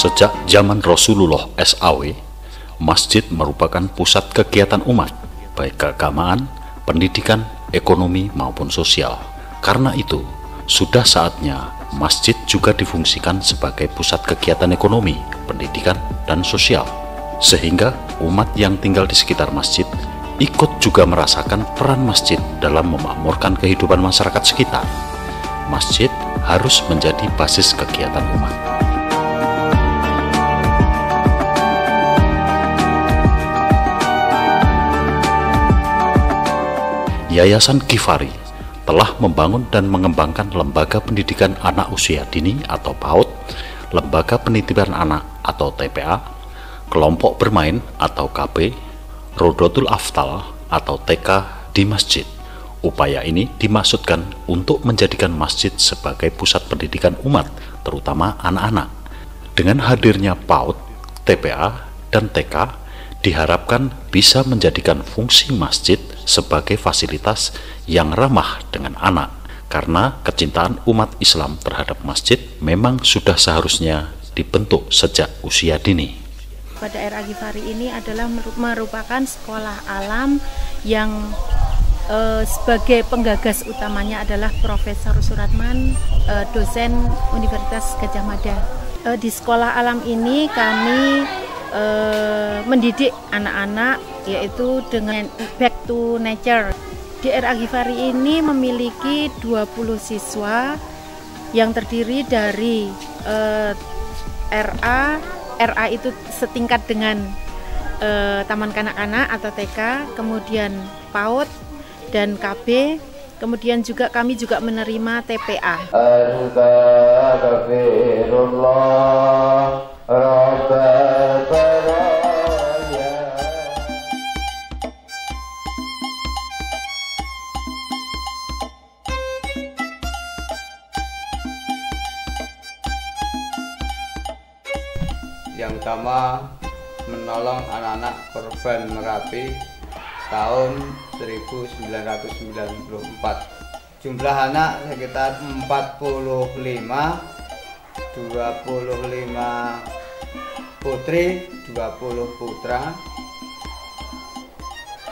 Sejak zaman Rasulullah SAW, masjid merupakan pusat kegiatan umat, baik keagamaan, pendidikan, ekonomi, maupun sosial. Karena itu, sudah saatnya masjid juga difungsikan sebagai pusat kegiatan ekonomi, pendidikan, dan sosial. Sehingga umat yang tinggal di sekitar masjid ikut juga merasakan peran masjid dalam memakmurkan kehidupan masyarakat sekitar. Masjid harus menjadi basis kegiatan umat. Yayasan Ghifari telah membangun dan mengembangkan lembaga pendidikan anak usia dini atau PAUD, lembaga penitipan anak atau TPA, kelompok bermain atau KB, Rodotul Aftal atau TK di masjid. Upaya ini dimaksudkan untuk menjadikan masjid sebagai pusat pendidikan umat, terutama anak-anak. Dengan hadirnya PAUD, TPA, dan TK, diharapkan bisa menjadikan fungsi masjid sebagai fasilitas yang ramah dengan anak, karena kecintaan umat Islam terhadap masjid memang sudah seharusnya dibentuk sejak usia dini. Pada RA Ghifari ini adalah merupakan sekolah alam yang sebagai penggagas utamanya adalah Profesor Suratman, dosen Universitas Gadjah Mada. Di sekolah alam ini kami mendidik anak-anak yaitu dengan back to nature. Di RA Ghifari ini memiliki 20 siswa yang terdiri dari RA itu setingkat dengan Taman Kanak-kanak atau TK, kemudian PAUD dan KB, kemudian juga kami juga menerima TPA. Yang utama menolong anak-anak korban Merapi tahun 1994. Jumlah anak sekitar 45, 25 putri, 20 putra.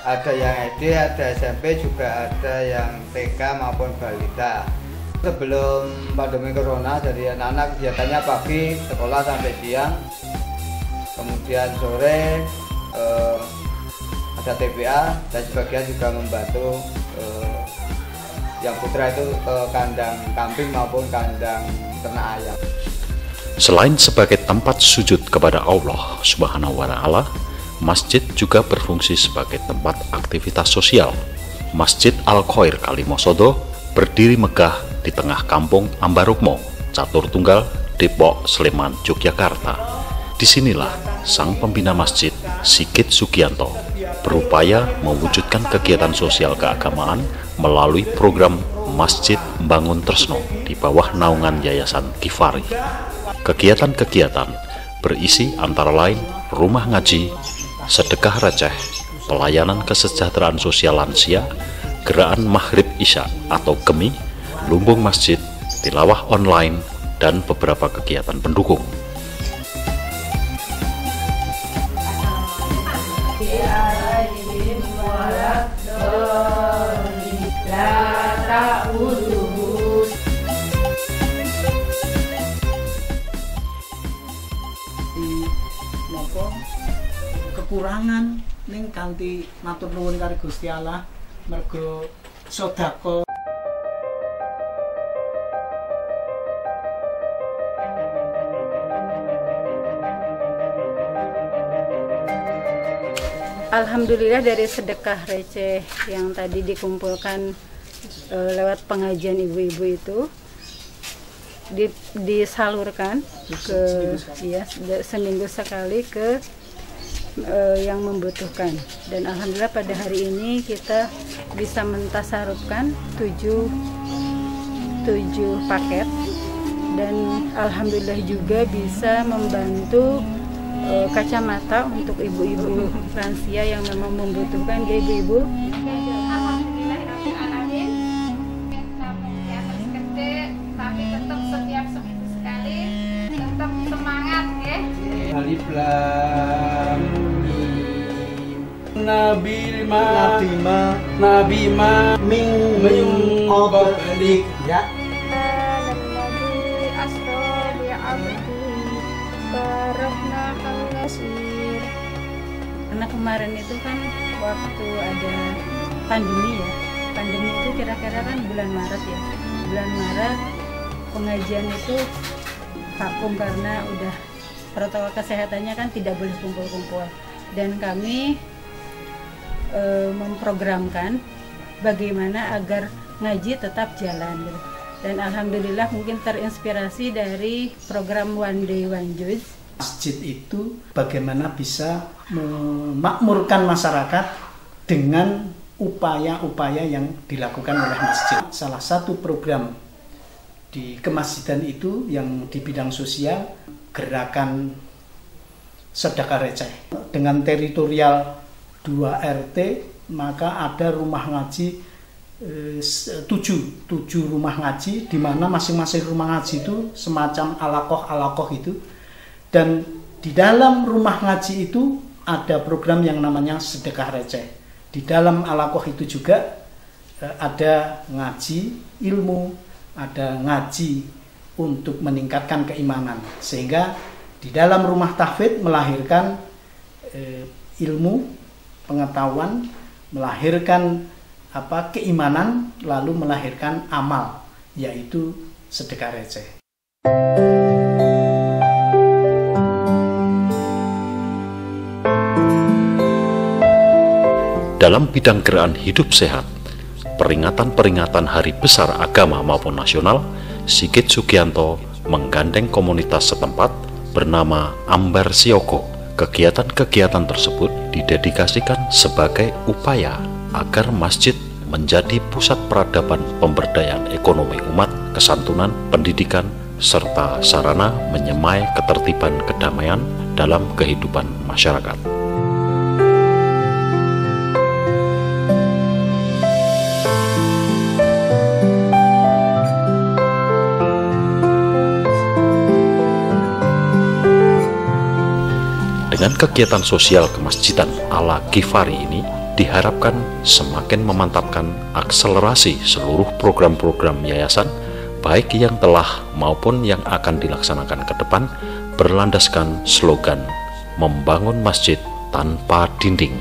Ada yang SD, ada SMP, juga ada yang TK maupun balita. Sebelum pandemi corona, jadi anak-anak kegiatannya pagi sekolah sampai siang, kemudian sore ada TPA, dan sebagian juga membantu yang putra itu ke kandang kambing maupun kandang ternak ayam. Selain sebagai tempat sujud kepada Allah Subhanahu wa Ta'ala, masjid juga berfungsi sebagai tempat aktivitas sosial. Masjid Al-Khair Kalimosodo berdiri megah di tengah kampung Ambarukmo, Catur Tunggal, Depok, Sleman, Yogyakarta. Disinilah sang pembina masjid, Sigit Sugianto, berupaya mewujudkan kegiatan sosial keagamaan melalui program Masjid Bangun Tresno di bawah naungan Yayasan Ghifari. Kegiatan-kegiatan berisi antara lain rumah ngaji, sedekah receh, pelayanan kesejahteraan sosial lansia, gerakan Maghrib Isya atau Gemi, lumbung masjid, tilawah online, dan beberapa kegiatan pendukung. Kekurangan ning kanthi matur nuwun karo Gusti Allah mergo sedekah. Alhamdulillah dari sedekah receh yang tadi dikumpulkan lewat pengajian ibu-ibu itu disalurkan ke seminggu sekali ke yang membutuhkan, dan alhamdulillah pada hari ini kita bisa mentasarufkan 7 paket, dan alhamdulillah juga bisa membantu kacamata untuk ibu-ibu lansia yang memang membutuhkan, ya ibu-ibu. Tapi tetap setiap seminggu sekali tetap semangat ya. Lam Mim. Nabi ma min qablik ya. Karena kemarin itu kan waktu ada pandemi ya, pandemi itu kira-kira kan bulan Maret ya, bulan Maret pengajian itu vakum karena udah protokol kesehatannya kan tidak boleh kumpul-kumpul, dan kami memprogramkan bagaimana agar ngaji tetap jalan gitu. Dan alhamdulillah mungkin terinspirasi dari program One Day One Juz. Masjid itu bagaimana bisa memakmurkan masyarakat dengan upaya-upaya yang dilakukan oleh masjid. Salah satu program di kemasjidan itu yang di bidang sosial, gerakan sedekah receh. Dengan teritorial 2 RT, maka ada rumah ngaji 7 rumah ngaji, di mana masing-masing rumah ngaji itu semacam alakoh itu, dan di dalam rumah ngaji itu ada program yang namanya sedekah receh. Di dalam alakoh itu juga ada ngaji ilmu, ada ngaji untuk meningkatkan keimanan, sehingga di dalam rumah tahfidz melahirkan ilmu, pengetahuan, melahirkan keimanan, lalu melahirkan amal, yaitu sedekah receh. Dalam bidang gerakan hidup sehat, peringatan-peringatan hari besar agama maupun nasional, Sigit Sugianto menggandeng komunitas setempat bernama Ambar Sioko. Kegiatan-kegiatan tersebut didedikasikan sebagai upaya agar masjid menjadi pusat peradaban pemberdayaan ekonomi umat, kesantunan, pendidikan, serta sarana menyemai ketertiban kedamaian dalam kehidupan masyarakat. Dengan kegiatan sosial kemasjidan ala Ghifari ini diharapkan semakin memantapkan akselerasi seluruh program-program yayasan, baik yang telah maupun yang akan dilaksanakan ke depan, berlandaskan slogan membangun masjid tanpa dinding.